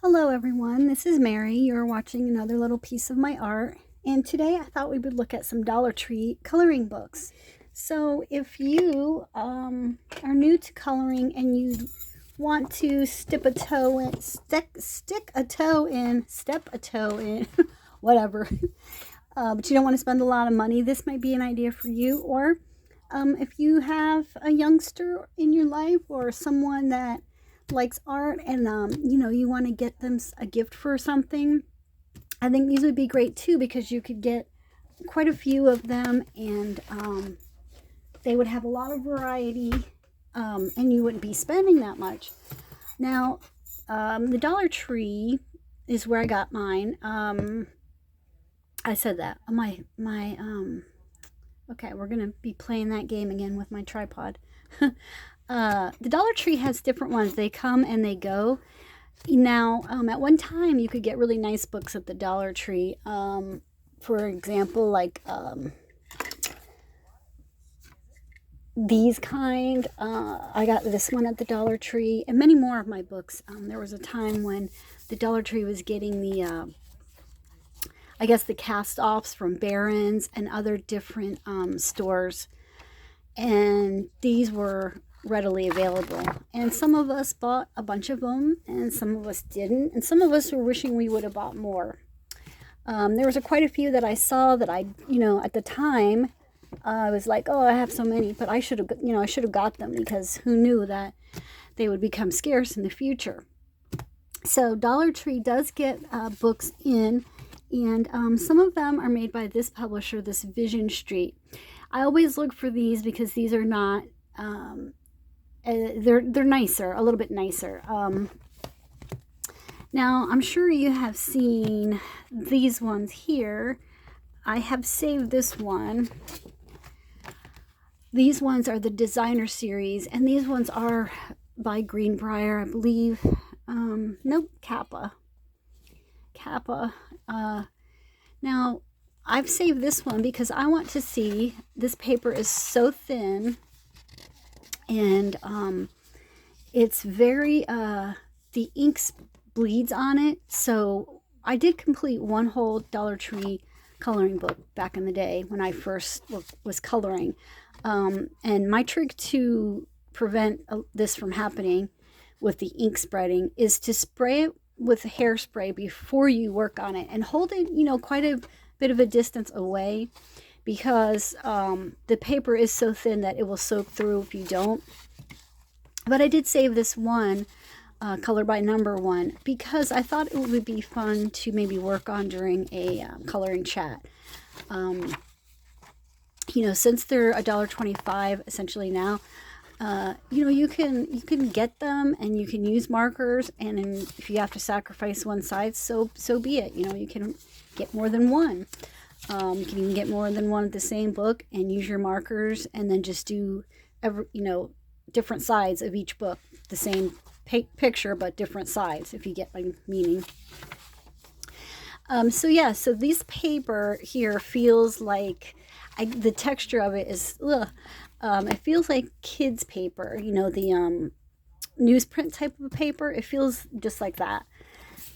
Hello everyone, this is Mary. You're watching another little piece of my art, and today I thought we would look at some Dollar Tree coloring books. So if you are new to coloring and you want to step a toe in, whatever, but you don't want to spend a lot of money, this might be an idea for you. Or if you have a youngster in your life or someone that likes art and you want to get them a gift for something, I think these would be great too, because you could get quite a few of them, and they would have a lot of variety, and you wouldn't be spending that much. Now, the Dollar Tree is where I got mine. I said that okay, we're gonna be playing that game again with my tripod. The Dollar Tree has different ones. They come and they go. Now, at one time, you could get really nice books at the Dollar Tree. For example, like these kind. I got this one at the Dollar Tree, and many more of my books. There was a time when the Dollar Tree was getting the, I guess, the cast-offs from Barron's and other different stores, and these were readily available, and some of us bought a bunch of them and some of us didn't, and some of us were wishing we would have bought more. There was quite a few that I saw that I at the time I was like, oh, I have so many, but I should have got them, because who knew that they would become scarce in the future. So Dollar Tree does get books in, and some of them are made by this publisher, this Vision Street. I always look for these because these are not they're nicer, a little bit nicer. Now, I'm sure you have seen these ones here. I have saved this one. These ones are the designer series, and these ones are by Greenbrier, I believe. Nope, Kappa. Now, I've saved this one because I want to see, this paper is so thin, and it's very, the ink bleeds on it. So I did complete one whole Dollar Tree coloring book back in the day when I first was coloring. And my trick to prevent this from happening with the ink spreading is to spray it with hairspray before you work on it, and hold it, quite a bit of a distance away, because the paper is so thin that it will soak through if you don't. But I did save this one, color by number one, because I thought it would be fun to maybe work on during a coloring chat. Since they're $1.25 essentially now, you can get them, and you can use markers, and if you have to sacrifice one side, so be it. You can get more than one. You can even get more than one of the same book and use your markers, and then just do different sides of each book, the same picture but different sides, if you get my meaning. So this paper here feels like, the texture of it is, it feels like kids paper, the newsprint type of paper. It feels just like that.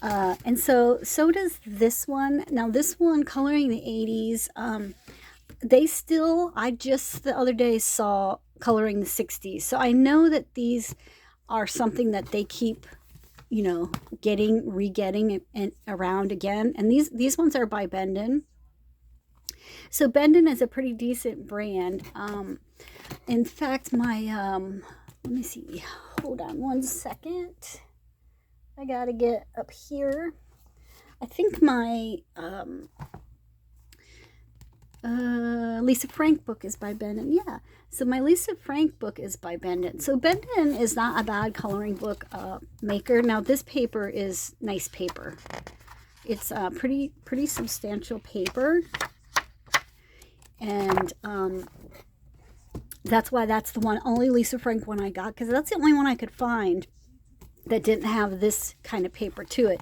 And so does this one. Now, this one, coloring the 80s, I just the other day saw coloring the 60s. So I know that these are something that they keep, re-getting and around again. And these ones are by Bendon. So Bendon is a pretty decent brand. In fact, my, let me see, hold on one second. I gotta get up here. I think my Lisa Frank book is by Bendon. Yeah, so my Lisa Frank book is by Bendon. So Bendon is not a bad coloring book maker. Now, this paper is nice paper. It's pretty substantial paper, and that's why that's the only Lisa Frank one I got, because that's the only one I could find that didn't have this kind of paper to it.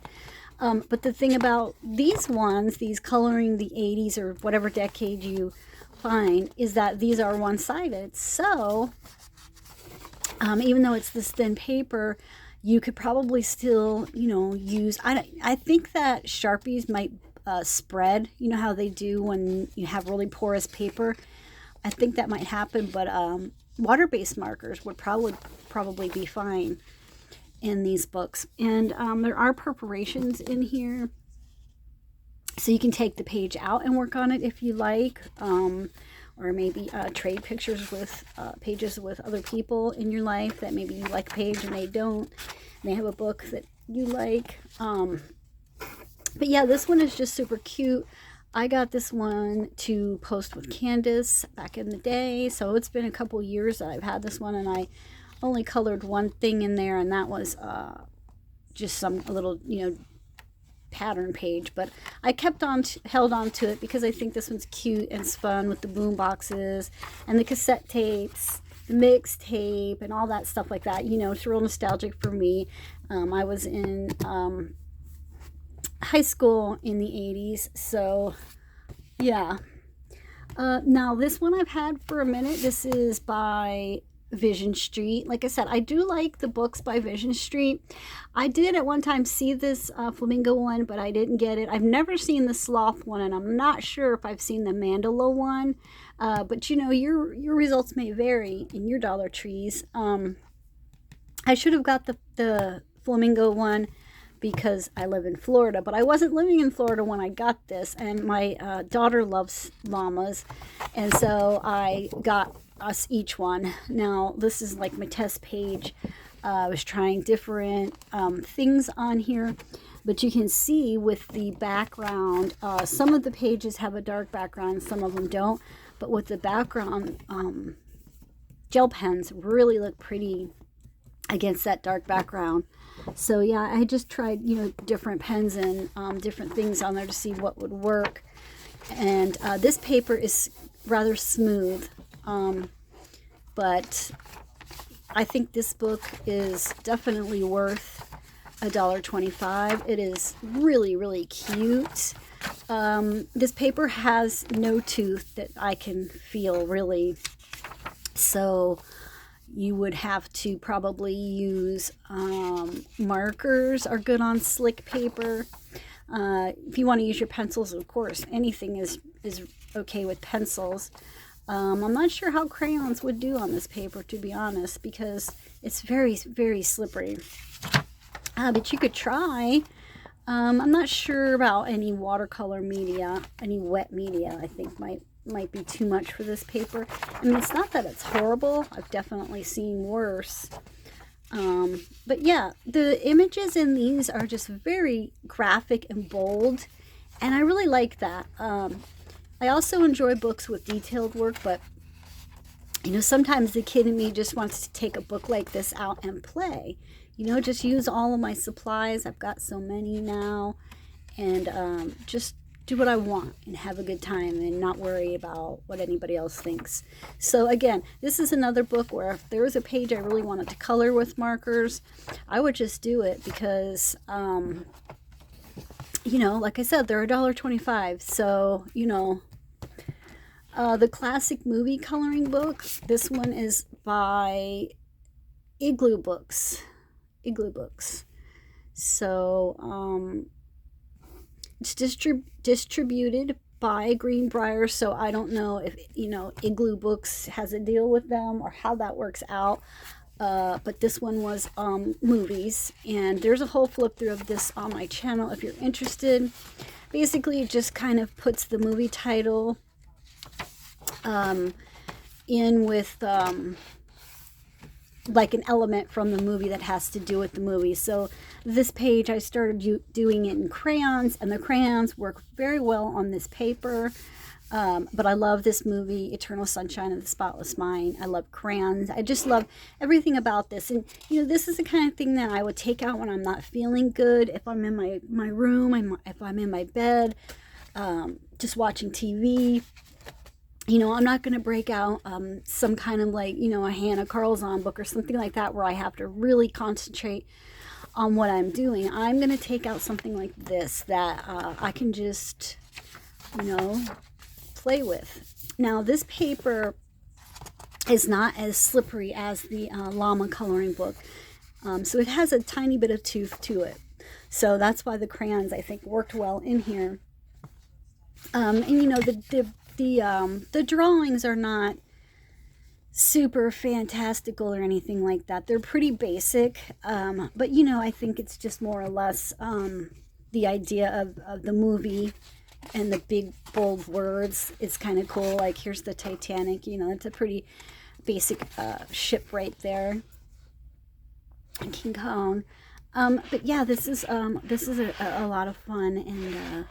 But the thing about these ones, these coloring the 80s or whatever decade you find, is that these are one-sided. So even though it's this thin paper, You could probably still, you know, use, I think that Sharpies might spread, you know how they do when you have really porous paper. I think that might happen, but water-based markers would probably be fine in these books. And there are perforations in here, so you can take the page out and work on it if you like, or maybe trade pictures with pages with other people in your life that maybe you like a page and they don't, and they have a book that you like. But yeah, this one is just super cute. I got this one to post with Candace back in the day, so it's been a couple years that I've had this one, and I only colored one thing in there, and that was just a little, you know, pattern page. But I held on to it because I think this one's cute and fun with the boom boxes and the cassette tapes, the mixtape, and all that stuff like that. You know, it's real nostalgic for me. I was in high school in the 80s, so yeah. Now this one I've had for a minute. This is by Vision Street. Like I said, I do like the books by Vision Street. I did at one time see this flamingo one, but I didn't get it. I've never seen the sloth one, and I'm not sure if I've seen the mandala one. But you know, your results may vary in your Dollar Trees. I should have got the flamingo one because I live in Florida, but I wasn't living in Florida when I got this, and my daughter loves llamas, and so I got us each one. Now this is like my test page. I was trying different things on here, but you can see with the background, some of the pages have a dark background, some of them don't, but with the background, gel pens really look pretty against that dark background. So yeah, I just tried, you know, different pens and different things on there to see what would work. And this paper is rather smooth, but I think this book is definitely worth $1.25. It is really, really cute. This paper has no tooth that I can feel, really, so you would have to probably use markers are good on slick paper. If you want to use your pencils, of course, anything is okay with pencils. I'm not sure how crayons would do on this paper, to be honest, because it's very, very slippery. But you could try. I'm not sure about any watercolor media, any wet media. I think might be too much for this paper. I mean, it's not that it's horrible. I've definitely seen worse. But yeah, the images in these are just very graphic and bold, and I really like that. I also enjoy books with detailed work, but you know, sometimes the kid in me just wants to take a book like this out and play. You know, just use all of my supplies. I've got so many now, and just do what I want and have a good time and not worry about what anybody else thinks. So again, this is another book where if there was a page I really wanted to color with markers, I would just do it because, you know, like I said, they're $1.25. So, you know, the classic movie coloring book, this one is by Igloo Books. So, it's distributed by Greenbrier, so I don't know if, you know, Igloo Books has a deal with them or how that works out. But this one was movies, and there's a whole flip through of this on my channel if you're interested. Basically, it just kind of puts the movie title in with like an element from the movie that has to do with the movie. So this page, I started doing it in crayons, and the crayons work very well on this paper. But I love this movie, Eternal Sunshine of the Spotless Mind. I love crayons. I just love everything about this. And, you know, this is the kind of thing that I would take out when I'm not feeling good. If I'm in my room, if I'm in my bed, just watching TV. You know, I'm not going to break out some kind of, like, you know, a Hannah Carlzon book or something like that where I have to really concentrate on what I'm doing. I'm going to take out something like this that I can just, you know, play with. Now, this paper is not as slippery as the llama coloring book. So it has a tiny bit of tooth to it. So that's why the crayons, I think, worked well in here. And you know, the drawings are not super fantastical or anything like that. They're pretty basic, but you know, I think it's just more or less the idea of the movie and the big bold words is kind of cool. Like, here's the Titanic, you know, it's a pretty basic ship right there. King Kong. But yeah, this is a lot of fun, and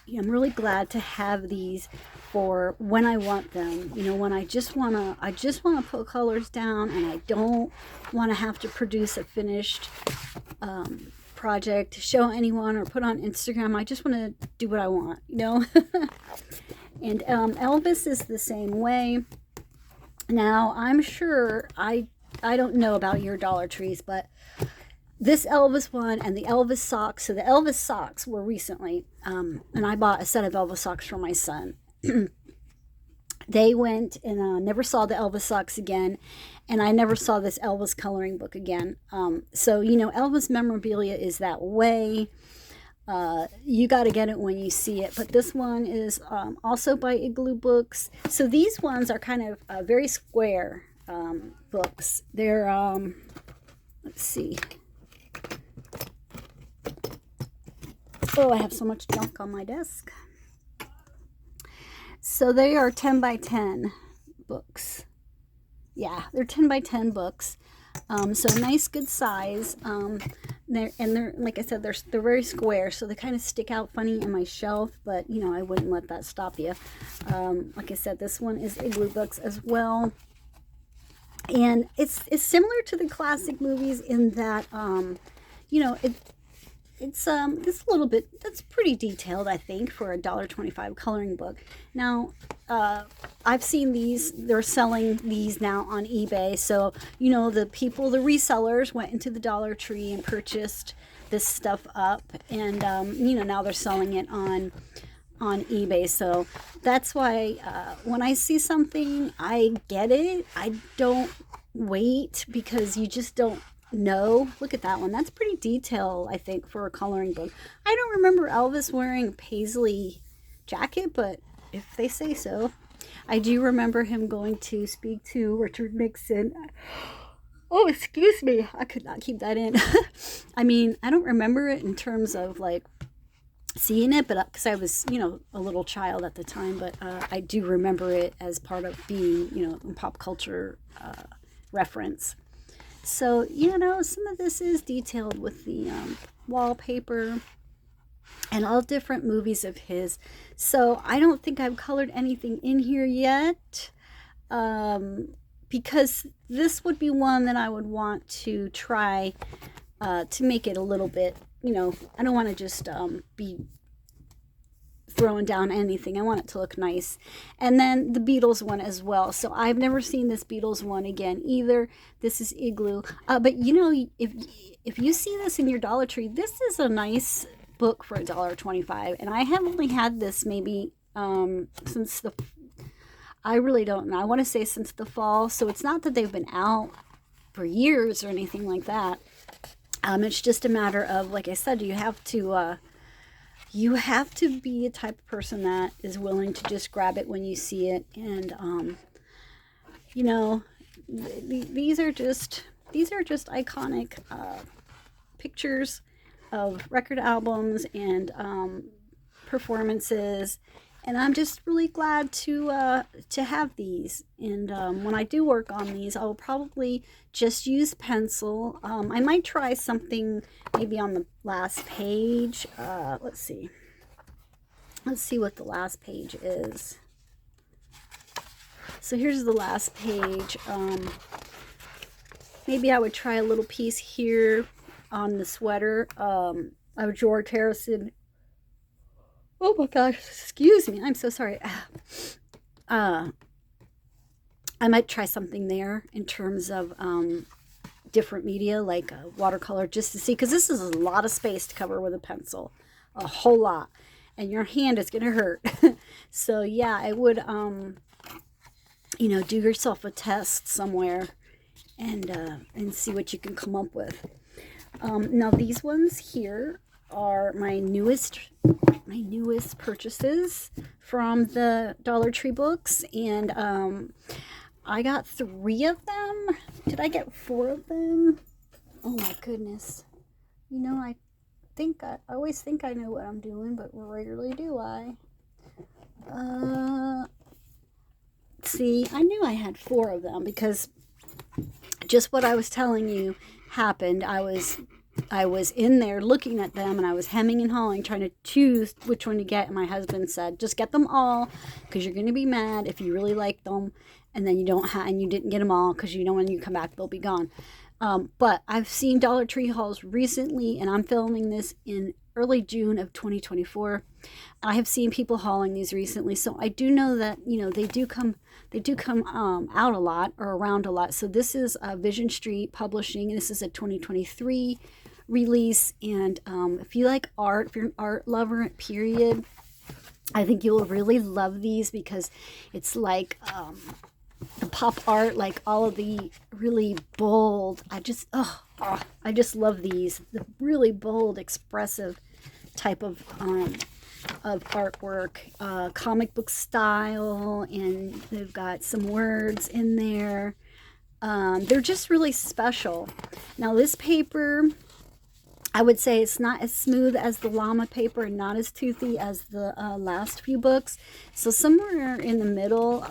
yeah, I'm really glad to have these for when I want them. You know, when I just wanna put colors down, and I don't want to have to produce a finished project to show anyone or put on Instagram. I just want to do what I want, you know. And Elvis is the same way. Now, I'm sure I don't know about your Dollar Trees, but this Elvis one and the Elvis socks. So the Elvis socks were recently, and I bought a set of Elvis socks for my son. They went, and never saw the Elvis socks again, and I never saw this Elvis coloring book again. So, you know, Elvis memorabilia is that way. You got to get it when you see it. But this one is also by Igloo Books. So these ones are kind of very square books. They're, let's see. Oh, I have so much junk on my desk. So they are 10 by 10 books. Yeah, they're 10 by 10 books. So nice, good size. They're like I said, they're very square, so they kind of stick out funny in my shelf. But you know, I wouldn't let that stop you. Like I said, this one is Igloo Books as well, and it's similar to the classic movies in that you know, it's a little bit, that's pretty detailed, I think, for a $1.25 coloring book. Now, I've seen these, they're selling these now on eBay. So, you know, the resellers went into the Dollar Tree and purchased this stuff up. And, you know, now they're selling it on eBay. So that's why when I see something, I get it. I don't wait, because you just don't know. Look at that one. That's pretty detailed, I think, for a coloring book. I don't remember Elvis wearing a paisley jacket, but if they say so. I do remember him going to speak to Richard Nixon. Oh, excuse me. I could not keep that in. I mean, I don't remember it in terms of like seeing it, but because I was, you know, a little child at the time, but I do remember it as part of being, you know, pop culture reference. So, you know, some of this is detailed with the wallpaper and all different movies of his. So I don't think I've colored anything in here yet, because this would be one that I would want to try to make it a little bit, you know, I don't want to just be throwing down anything. I want it to look nice. And then the Beatles one as well. So I've never seen this Beatles one again either. This is Igloo. But you know, if you see this in your Dollar Tree, this is a nice book for $1.25. And I have only had this maybe since I really don't know. I want to say since the fall. So it's not that they've been out for years or anything like that. It's just a matter of, like I said, you have to be a type of person that is willing to just grab it when you see it. And you know, these are just iconic pictures of record albums and performances, and I'm just really glad to have these. And when I do work on these, I will probably just use pencil. I might try something maybe on the last page. Let's see what the last page is. So here's the last page. Maybe I would try a little piece here on the sweater of George Harrison. Oh my gosh, excuse me, I'm so sorry. I might try something there in terms of different media, like watercolor, just to see, because this is a lot of space to cover with a pencil, a whole lot, and your hand is gonna hurt. So yeah, I would you know, do yourself a test somewhere and see what you can come up with. Now these ones here are my newest purchases from the Dollar Tree books, and I got 3 of them. Did I get 4 of them? Oh my goodness. You know, I always think I know what I'm doing, but rarely do I. See, I knew I had 4 of them because just what I was telling you happened. I was in there looking at them, and I was hemming and hawing trying to choose which one to get, and my husband said, just get them all because you're going to be mad if you really like them and then you didn't get them all because you know when you come back they'll be gone. But I've seen Dollar Tree hauls recently, and I'm filming this in early June of 2024. I have seen people hauling these recently, so I do know that, you know, they do come out a lot, or around a lot. So this is Vision Street Publishing, and this is a 2023 release. And if you like art, if you're an art lover, period, I think you'll really love these because it's like the pop art, like all of the really bold. I just love these, the really bold, expressive type of artwork, comic book style, and they've got some words in there. They're just really special. Now this paper, I would say it's not as smooth as the llama paper and not as toothy as the last few books. So somewhere in the middle,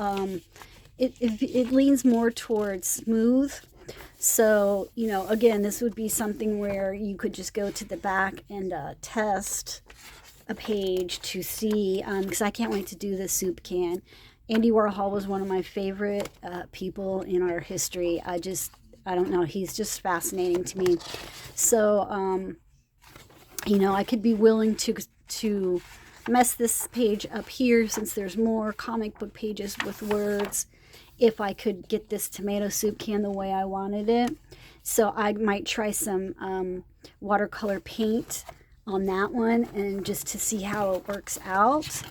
it leans more towards smooth. So, you know, again, this would be something where you could just go to the back and test a page to see, because I can't wait to do the soup can. Andy Warhol was one of my favorite people in our history. I don't know, he's just fascinating to me. So, you know, I could be willing to mess this page up here since there's more comic book pages with words, if I could get this tomato soup can the way I wanted it. So I might try some watercolor paint on that one, and just to see how it works out.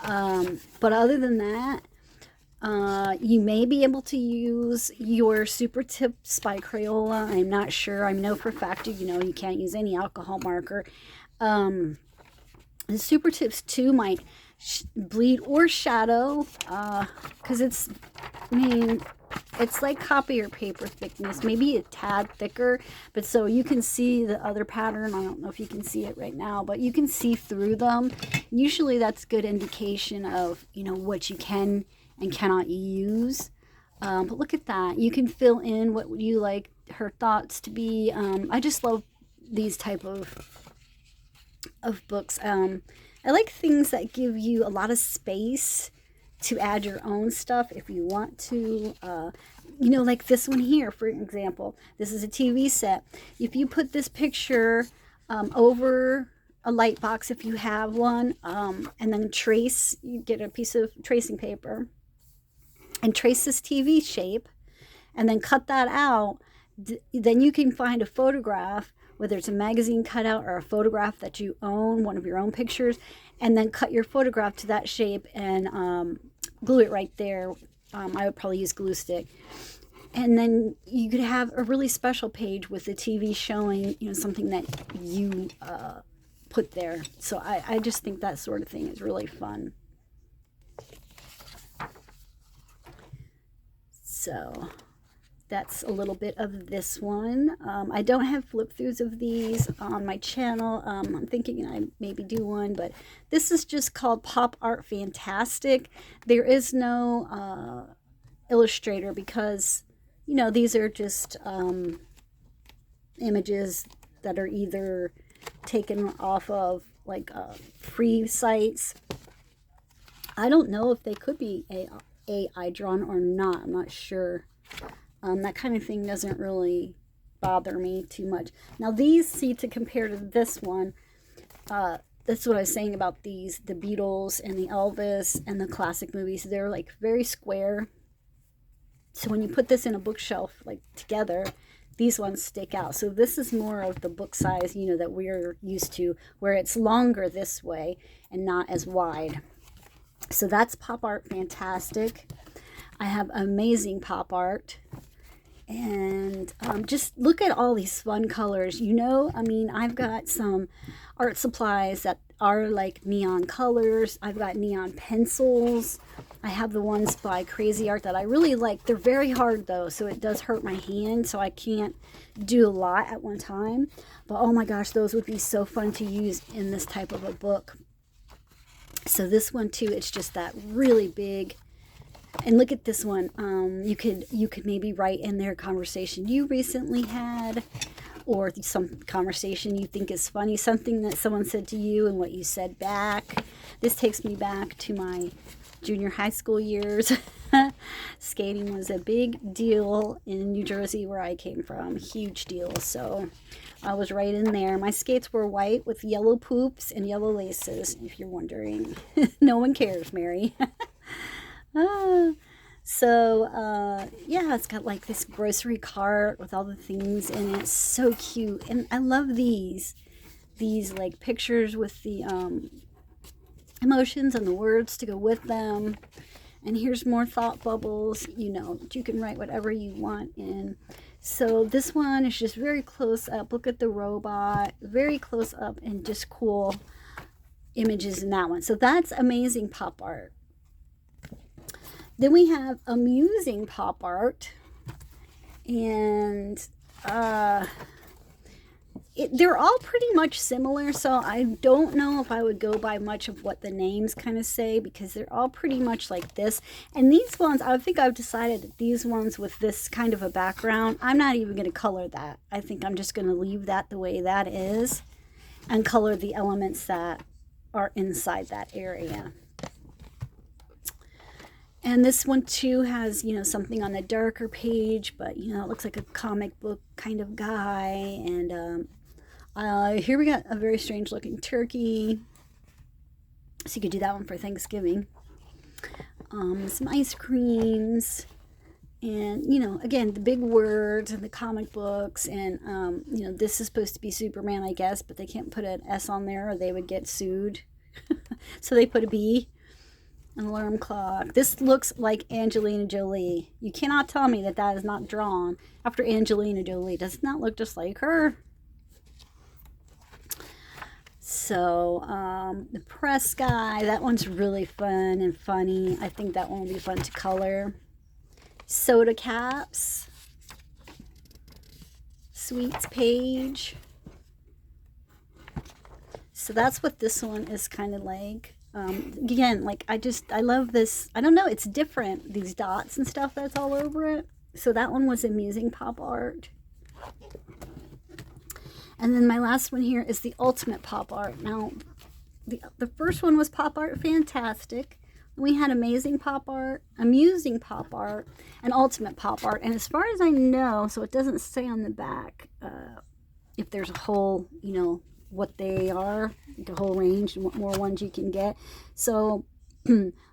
But other than that, you may be able to use your Super Tips by Crayola. I'm not sure. I know for a fact, you know, you can't use any alcohol marker. The The Super Tips 2 might bleed or shadow, because it's, I mean, it's like copier paper thickness, maybe a tad thicker, but so you can see the other pattern. I don't know if you can see it right now, but you can see through them. Usually that's good indication of, you know, what you can and cannot use. But look at that. You can fill in what you like her thoughts to be. I just love these type of books. I like things that give you a lot of space to add your own stuff if you want to. You know, like this one here, for example. This is a TV set. If you put this picture over a light box, if you have one, and then trace, you get a piece of tracing paper and trace this TV shape, and then cut that out, then you can find a photograph, whether it's a magazine cutout or a photograph that you own, one of your own pictures, and then cut your photograph to that shape and glue it right there. I would probably use glue stick. And then you could have a really special page with the TV showing, you know, something that you put there. So I just think that sort of thing is really fun. So that's a little bit of this one. I don't have flip throughs of these on my channel. I'm thinking I maybe do one, but this is just called Pop Art Fantastic. There is no illustrator because, you know, these are just images that are either taken off of like free sites. I don't know if they could be AI drawn or not. I'm not sure. That kind of thing doesn't really bother me too much. Now these, see, to compare to this one, that's what I was saying about these, the Beatles and the Elvis and the classic movies. They're like very square. So when you put this in a bookshelf like together, these ones stick out. So this is more of the book size, you know, that we're used to, where it's longer this way and not as wide. So that's Pop Art Fantastic. I have amazing pop art. And just look at all these fun colors. You know, I mean, I've got some art supplies that are like neon colors. I've got neon pencils. I have the ones by Crazy Art that I really like. They're very hard though, so it does hurt my hand, so I can't do a lot at one time. But oh my gosh, those would be so fun to use in this type of a book. So this one too, it's just that really big. And look at this one. You could maybe write in there a conversation you recently had, or some conversation you think is funny, something that someone said to you and what you said back. This takes me back to my junior high school years. Skating was a big deal in New Jersey where I came from. Huge deal. So I was right in there. My skates were white with yellow poops and yellow laces, if you're wondering. No one cares, Mary. Yeah, it's got like this grocery cart with all the things in it. So cute. And I love these like pictures with the emotions and the words to go with them. And here's more thought bubbles. You know, you can write whatever you want in. So this one is just very close up. Look at the robot, very close up, and just cool images in that one. So that's amazing pop art. Then we have amusing pop art, and they're all pretty much similar, so I don't know if I would go by much of what the names kind of say, because they're all pretty much like this. And these ones, I think I've decided that these ones with this kind of a background, I'm not even going to color that. I think I'm just going to leave that the way that is and color the elements that are inside that area. And this one too has, you know, something on the darker page, but, you know, it looks like a comic book kind of guy. And here we got a very strange looking turkey. So you could do that one for Thanksgiving. Some ice creams. And, you know, again, the big words and the comic books. And, you know, this is supposed to be Superman, I guess, but they can't put an S on there or they would get sued. So they put a B. An alarm clock. This looks like Angelina Jolie. You cannot tell me that that is not drawn after Angelina Jolie. Does not look just like her. So the press guy, that one's really fun and funny. I think that one will be fun to color. Soda caps. Sweets page. So that's what this one is kind of like. Again, like I love this. I don't know, it's different, these dots and stuff that's all over it. So that one was amusing pop art. And then my last one here is the ultimate pop art. Now, the first one was pop art fantastic. We had amazing pop art, amusing pop art, and ultimate pop art. And as far as I know, so it doesn't say on the back if there's a whole, you know, what they are, the whole range and what more ones you can get. So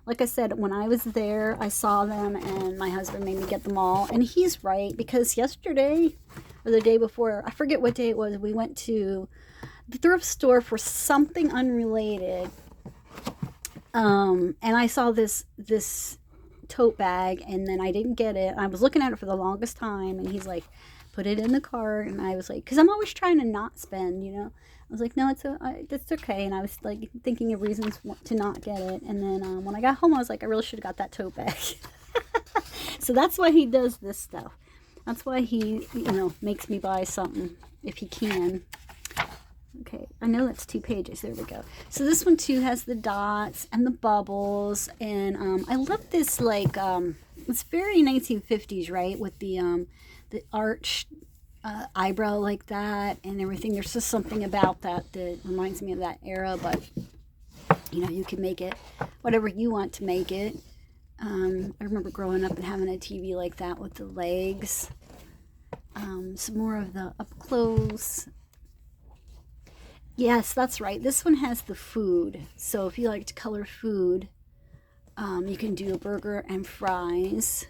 like I said, when I was there, I saw them and my husband made me get them all. And he's right, because yesterday or the day before, I forget what day it was, we went to the thrift store for something unrelated. And I saw this tote bag, and then I didn't get it. I was looking at it for the longest time, and he's like, put it in the cart. And I was like, because I'm always trying to not spend, you know. I was like, no, it's okay. And I was like thinking of reasons to not get it. And then when I got home, I was like, I really should have got that tote bag. So that's why he does this stuff. That's why he, you know, makes me buy something if he can. Okay, I know that's 2 pages. There we go. So this one too has the dots and the bubbles. And I love this, like, it's very 1950s, right? With the arch eyebrow like that and everything. There's just something about that reminds me of that era, but you know, you can make it whatever you want to make it. I remember growing up and having a TV like that with the legs. Some more of the up close. Yes, that's right. This one has the food. So if you like to color food, you can do a burger and fries.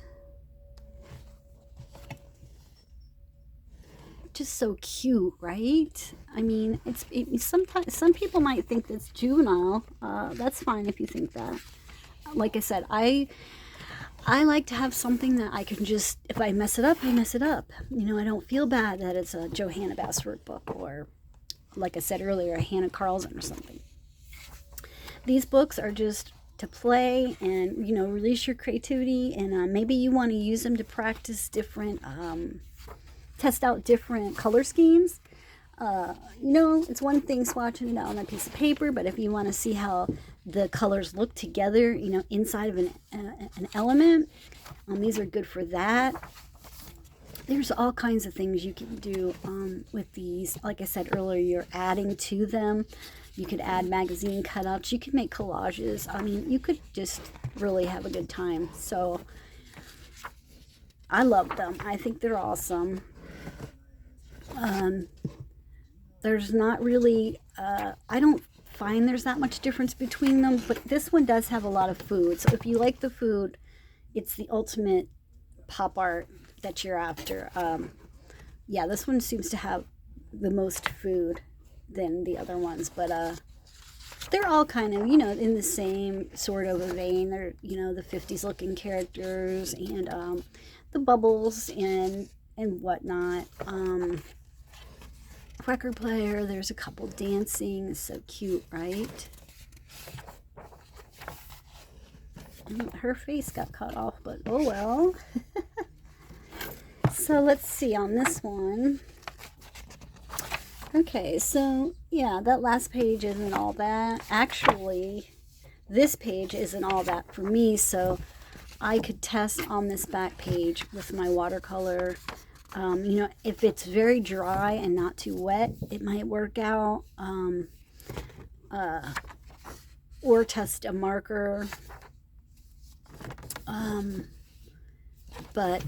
Just so cute, right? I mean, sometimes some people might think that's juvenile. That's fine if you think that. Like I said, I I like to have something that I can just, if I mess it up, I mess it up. You know, I don't feel bad that it's a Johanna Basford book or, like I said earlier, a Hannah Carlson or something. These books are just to play and, you know, release your creativity, and maybe you want to use them to practice different, test out different color schemes. You know, it's one thing swatching it out on a piece of paper, but if you want to see how the colors look together, you know, inside of an element, these are good for that. There's all kinds of things you can do with these. Like I said earlier, you're adding to them. You could add magazine cutouts. You could make collages. I mean, you could just really have a good time. So I love them. I think they're awesome. There's not really, I don't find there's that much difference between them, but this one does have a lot of food. So if you like the food, it's the ultimate pop art that you're after. Yeah, this one seems to have the most food than the other ones, but they're all kind of, you know, in the same sort of a vein. They're, you know, the 50s looking characters and the bubbles and whatnot. Record player, there's a couple dancing. It's so cute, right? Her face got cut off, but oh well. So let's see on this one. Okay, so yeah, that last page isn't all that. Actually, this page isn't all that for me, so I could test on this back page with my watercolor. You know, if it's very dry and not too wet, it might work out. Or test a marker. But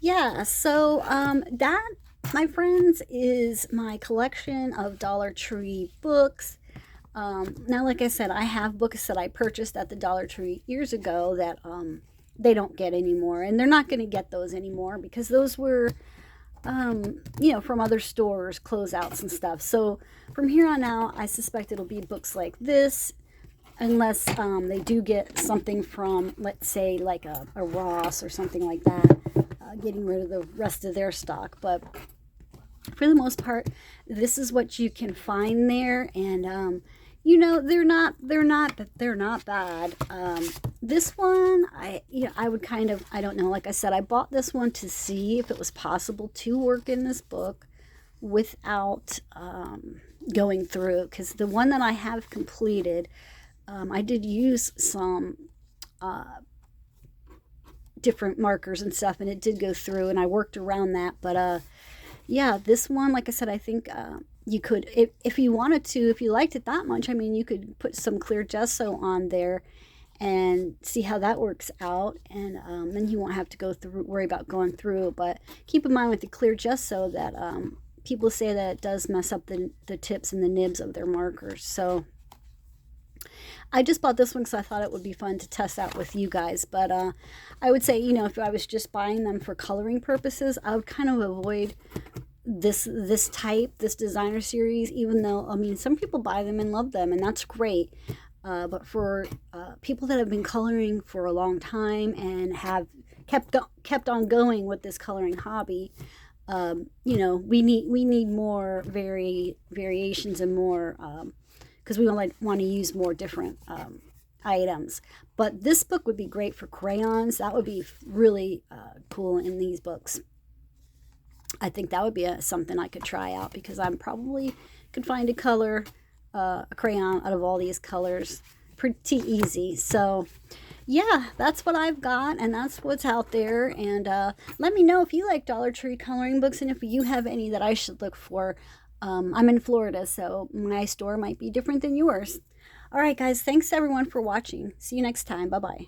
yeah, so that, my friends, is my collection of Dollar Tree books. Now, like I said, I have books that I purchased at the Dollar Tree years ago that they don't get anymore, and they're not going to get those anymore because those were you know, from other stores, closeouts and stuff. So from here on out, I suspect it'll be books like this, unless they do get something from, let's say, like a Ross or something like that, getting rid of the rest of their stock. But for the most part, this is what you can find there, and you know, they're not bad. This one, I would kind of, I don't know, like I said, I bought this one to see if it was possible to work in this book without going through, because the one that I have completed, I did use some different markers and stuff, and it did go through, and I worked around that. But yeah, this one, like I said, I think you could, if you wanted to, if you liked it that much, I mean, you could put some clear gesso on there and see how that works out, and then you won't have to worry about going through. But keep in mind with the clear gesso that people say that it does mess up the tips and the nibs of their markers. So I just bought this one because I thought it would be fun to test out with you guys. But I would say, you know, if I was just buying them for coloring purposes, I would kind of avoid this designer series, even though, I mean, some people buy them and love them, and that's great. But for people that have been coloring for a long time and have kept on going with this coloring hobby, you know, we need more variations and more, because we want to use more different items. But this book would be great for crayons. That would be really cool in these books. I think that would be something I could try out, because I probably could find a crayon out of all these colors pretty easy. So yeah, that's what I've got, and that's what's out there. And let me know if you like Dollar Tree coloring books, and if you have any that I should look for. I'm in Florida, so my store might be different than yours. All right, guys, thanks everyone for watching. See you next time. Bye-bye.